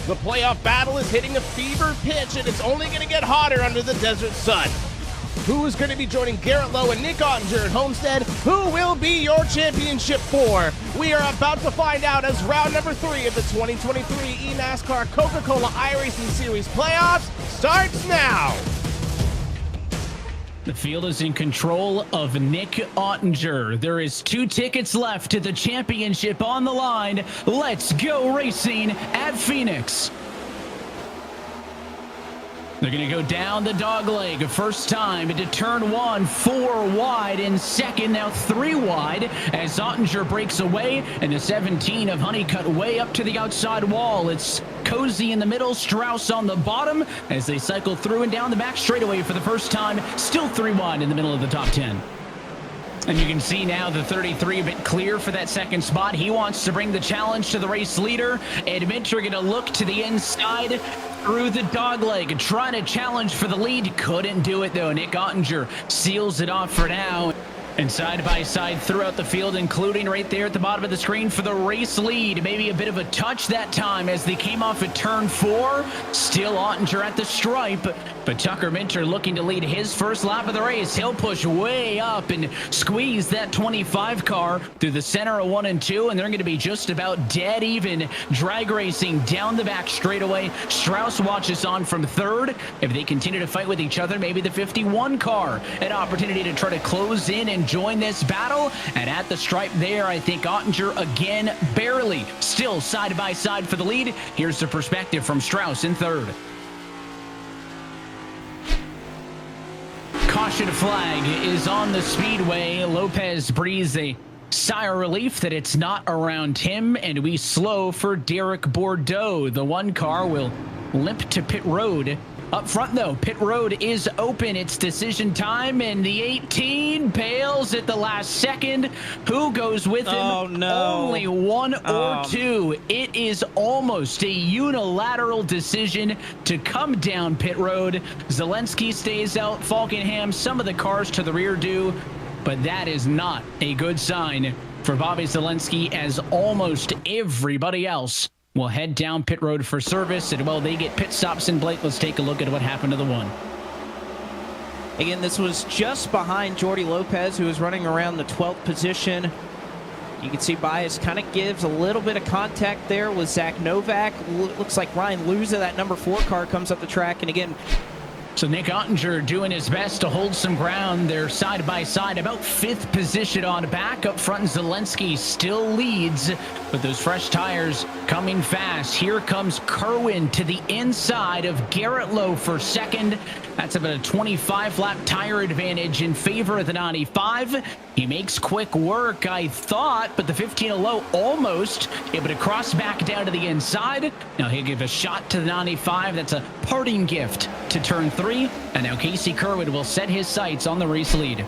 The playoff battle is hitting a fever pitch, and it's only going to get hotter under the desert sun. Who is going to be joining Garrett Lowe and Nick Ottinger at Homestead? Who will be your championship four? We are about to find out as round number 3 of the 2023 eNASCAR Coca-Cola iRacing Series playoffs starts now. The field is in control of Nick Ottinger. There is 2 tickets left to the championship on the line. Let's go racing at Phoenix. They're going to go down the dog leg. First time into turn 1, 4 wide in second, now 3 wide as Ottinger breaks away, and the 17 of Honeycutt way up to the outside wall. It's Cozy in the middle, Strauss on the bottom as they cycle through and down the back straightaway for the first time. Still 3 wide in the middle of the top 10. And you can see now the 33 a bit clear for that second spot. He wants to bring the challenge to the race leader. And Minter going to look to the inside through the dogleg, trying to challenge for the lead. Couldn't do it though. Nick Ottinger seals it off for now. And side by side throughout the field, including right there at the bottom of the screen for the race lead. Maybe a bit of a touch that time as they came off at turn 4. Still Ottinger at the stripe, but Tucker Minter looking to lead his first lap of the race. He'll push way up and squeeze that 25 car through the center of 1 and 2, and they're going to be just about dead even. Drag racing down the back straightaway. Strauss watches on from 3rd. If they continue to fight with each other, maybe the 51 car an opportunity to try to close in and join this battle. And at the stripe there, I think Ottinger again barely still side by side for the lead. Here's the perspective from Strauss in 3rd. Caution flag is on the speedway. Lopez breathes a sigh of relief that it's not around him, and we slow for Derek Bordeaux. The 1 car will limp to pit road. Up front, though, pit road is open. It's decision time, and the 18 bails at the last second. Who goes with him? Oh, no. Only 1 or 2. It is almost a unilateral decision to come down pit road. Zelensky stays out. Falkenham, some of the cars to the rear do, but that is not a good sign for Bobby Zelensky, as almost everybody else will head down pit road for service. And while they get pit stops in, Blake, let's take a look at what happened to the 1. Again, this was just behind Jordi Lopez, who was running around the 12th position. You can see Bias kind of gives a little bit of contact there with Zach Novak. Looks like Ryan Luza, that number 4 car, comes up the track. And again, so Nick Ottinger doing his best to hold some ground. They're side by side, about 5th position on back. Up front, Zelensky still leads, but those fresh tires coming fast. Here comes Kerwin to the inside of Garrett Lowe for 2nd. That's about a 25-lap tire advantage in favor of the 95. He makes quick work, I thought, but the 15 of Lowe almost able to cross back down to the inside. Now he'll give a shot to the 95. That's a parting gift to turn 3. And now Casey Kerwin will set his sights on the race lead.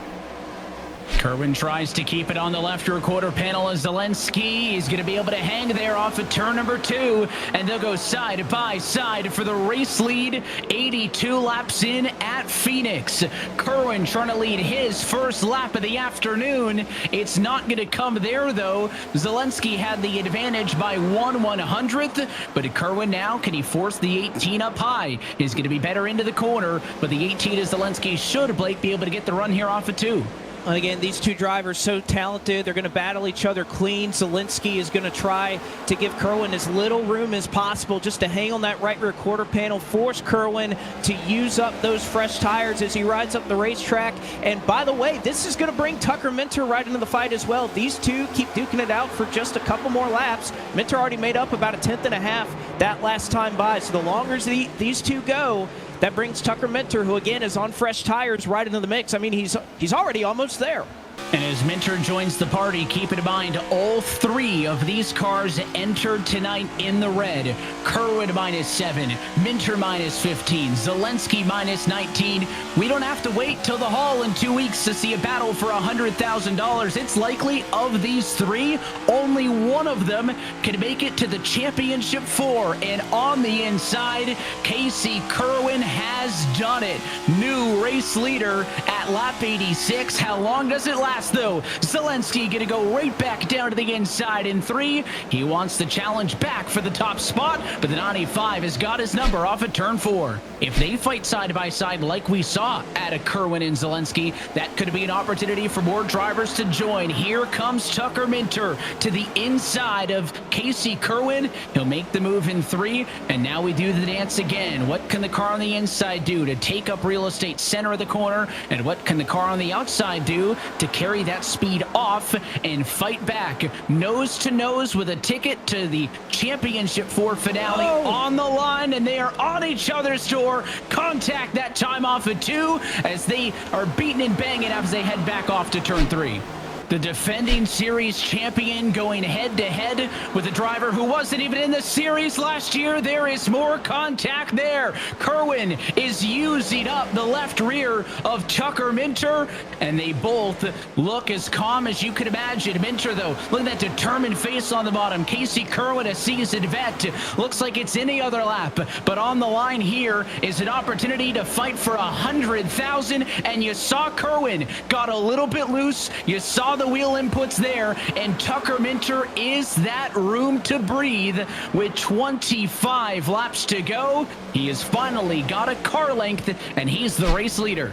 Kerwin tries to keep it on the left rear quarter panel as Zelensky is going to be able to hang there off of turn number 2, and they'll go side by side for the race lead. 82 laps in at Phoenix. Kerwin trying to lead his first lap of the afternoon. It's not going to come there, though. Zelensky had the advantage by 1/100th, but Kerwin now, can he force the 18 up high? Is going to be better into the corner, but the 18 of Zelensky should, Blake, be able to get the run here off of 2. again, these 2 drivers so talented. They're going to battle each other clean. Zelensky is going to try to give Kerwin as little room as possible just to hang on that right rear quarter panel, force Kerwin to use up those fresh tires as he rides up the racetrack. And by the way, this is going to bring Tucker Minter right into the fight as well. These 2 keep duking it out for just a couple more laps. Minter already made up about a 10th and a half that last time by. So the longer these 2 go, that brings Tucker Minter, who again is on fresh tires, right into the mix. I mean, he's already almost there. And as Minter joins the party, keep in mind all 3 of these cars entered tonight in the red. Kerwin -7, Minter -15, Zelensky -19. We don't have to wait till the Hall in 2 weeks to see a battle for $100,000. It's likely of these 3, only one of them can make it to the championship 4. And on the inside, Casey Kerwin has done it. New race leader at lap 86. How long does it last? fast, though. Zelensky gonna go right back down to the inside in 3. He wants the challenge back for the top spot, but the 95 has got his number off at turn 4. If they fight side by side like we saw at a Kerwin and Zelensky, that could be an opportunity for more drivers to join. Here comes Tucker Minter to the inside of Casey Kerwin. He'll make the move in 3, and now we do the dance again. What can the car on the inside do to take up real estate center of the corner, and what can the car on the outside do to carry that speed off and fight back? Nose to nose with a ticket to the Championship 4 finale on the line, and they are on each other's door. Contact that time off of 2 as they are beating and banging as they head back off to turn 3. The defending series champion going head-to-head with a driver who wasn't even in the series last year. There is more contact there. Kerwin is using up the left rear of Tucker Minter, and they both look as calm as you could imagine. Minter, though, look at that determined face on the bottom. Casey Kerwin, a seasoned vet, looks like it's any other lap. But on the line here is an opportunity to fight for 100,000, and you saw Kerwin got a little bit loose. You saw the wheel inputs there, and Tucker Minter is that room to breathe. With 25 laps to go, he has finally got a car length, and he's the race leader.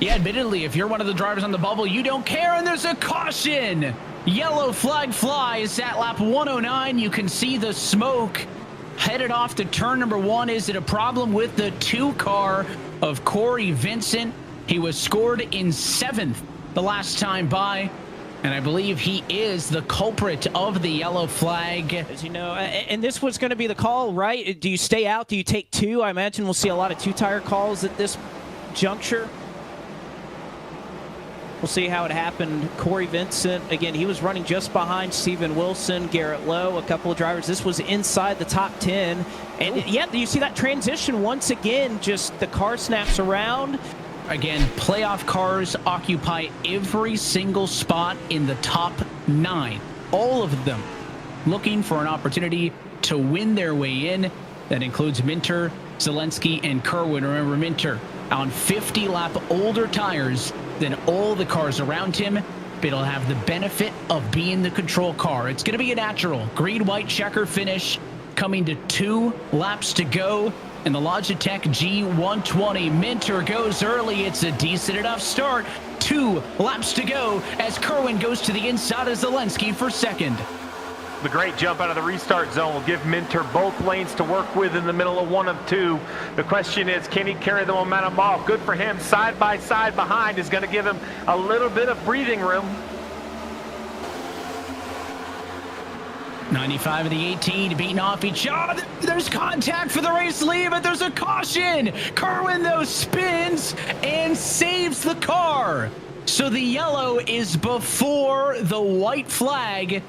Yeah, admittedly, if you're one of the drivers on the bubble, you don't care, and there's a caution. Yellow flag flies at lap 109. You can see the smoke headed off to turn number 1. Is it a problem with the 2 car of Corey Vincent? He was scored in 7th the last time by, and I believe he is the culprit of the yellow flag. As you know, and this was going to be the call, right? Do you stay out? Do you take 2? I imagine we'll see a lot of 2-tire calls at this juncture. We'll see how it happened. Corey Vincent, again, he was running just behind Steven Wilson, Garrett Lowe, a couple of drivers. This was inside the top 10. And yeah, you see that transition once again, just the car snaps around. Again, playoff cars occupy every single spot in the top 9. All of them looking for an opportunity to win their way in. That includes Minter, Zelensky, and Kerwin. Remember, Minter on 50-lap older tires than all the cars around him, but it'll have the benefit of being the control car. It's going to be a natural green-white checker finish coming to 2 laps to go. And the Logitech G120. Minter goes early. It's a decent enough start. 2 laps to go as Kerwin goes to the inside of Zelensky for 2nd. The great jump out of the restart zone will give Minter both lanes to work with in the middle of 1 of 2. The question is, can he carry the momentum off? Good for him. Side by side behind is going to give him a little bit of breathing room. 95 of the 18 beating off each other. There's contact for the race lead, but there's a caution. Kerwin, though, spins and saves the car. So the yellow is before the white flag.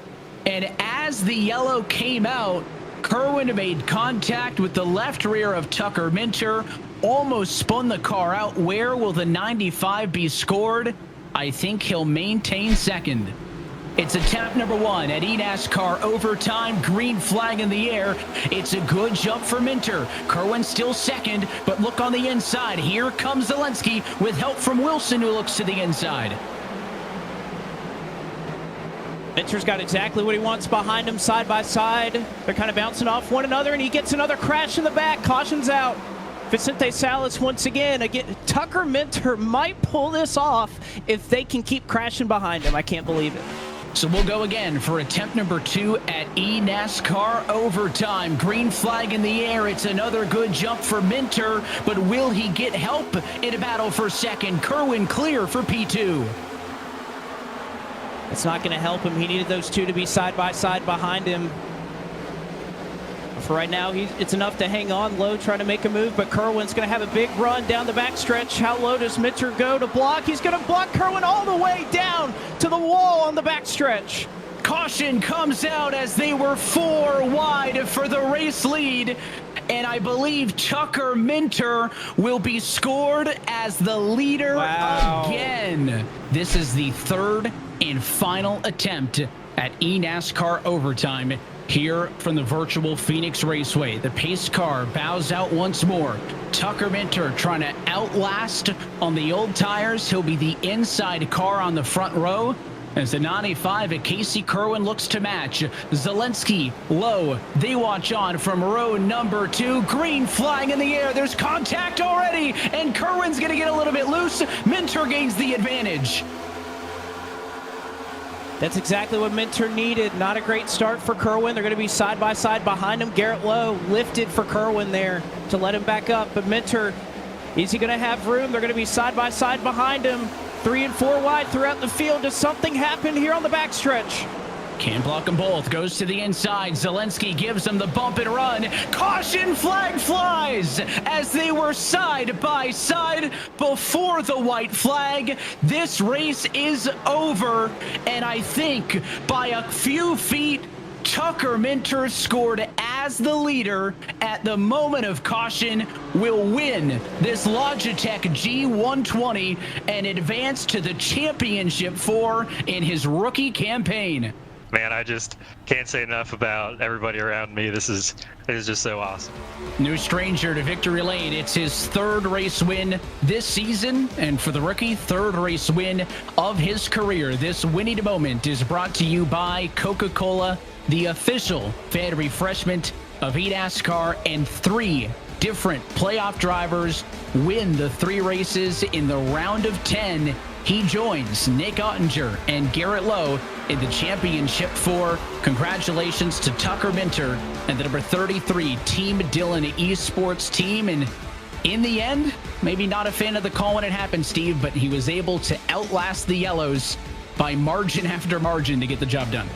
And as the yellow came out, Kerwin made contact with the left rear of Tucker Minter, almost spun the car out. Where will the 95 be scored? I think he'll maintain 2nd. It's attempt number 1 at eNASCAR overtime. Green flag in the air. It's a good jump for Minter. Kerwin still 2nd, but look on the inside. Here comes Zelensky with help from Wilson, who looks to the inside. Minter's got exactly what he wants behind him, side by side. They're kind of bouncing off one another, and he gets another crash in the back. Caution's out. Vicente Salas once again. Tucker Minter might pull this off if they can keep crashing behind him. I can't believe it. So we'll go again for attempt number 2 at eNASCAR overtime. Green flag in the air. It's another good jump for Minter, but will he get help in a battle for 2nd? Kerwin clear for P2. It's not going to help him. He needed those 2 to be side by side behind him. For right now, it's enough to hang on. Lowe trying to make a move, but Kerwin's going to have a big run down the backstretch. How low does Minter go to block? He's going to block Kerwin all the way down to the wall on the backstretch. Caution comes out as they were 4 wide for the race lead. And I believe Tucker Minter will be scored as the leader again. This is the 3rd and final attempt at eNASCAR overtime Here from the virtual Phoenix Raceway, the pace car bows out once more. Tucker Minter trying to outlast on the old tires. He'll be the inside car on the front row as the 95 at Casey Kerwin looks to match. Zelensky low. They watch on from row number 2. Green flying in the air. There's contact already, and Kerwin's going to get a little bit loose. Minter gains the advantage. That's exactly what Minter needed. Not a great start for Kerwin. They're going to be side by side behind him. Garrett Lowe lifted for Kerwin there to let him back up. But Minter, is he going to have room? They're going to be side by side behind him. 3 and 4 wide throughout the field. Does something happen here on the backstretch? Can't block them both. Goes to the inside. Zelensky gives them the bump and run. Caution flag flies as they were side by side before the white flag. This race is over, and I think by a few feet, Tucker Minter scored as the leader at the moment of caution, will win this Logitech G120 and advance to the championship 4 in his rookie campaign. Man, I just can't say enough about everybody around me. This is just so awesome. No stranger to victory lane. It's his 3rd race win this season, and for the rookie, 3rd race win of his career. This winning moment is brought to you by Coca-Cola, the official fan refreshment of eNASCAR, and 3 different playoff drivers win the 3 races in the round of 10. He joins Nick Ottinger and Garrett Lowe in the championship 4. Congratulations to Tucker Minter and the number 33 Team Dillon Esports team. And in the end, maybe not a fan of the call when it happened, Steve, but he was able to outlast the Yellows by margin after margin to get the job done.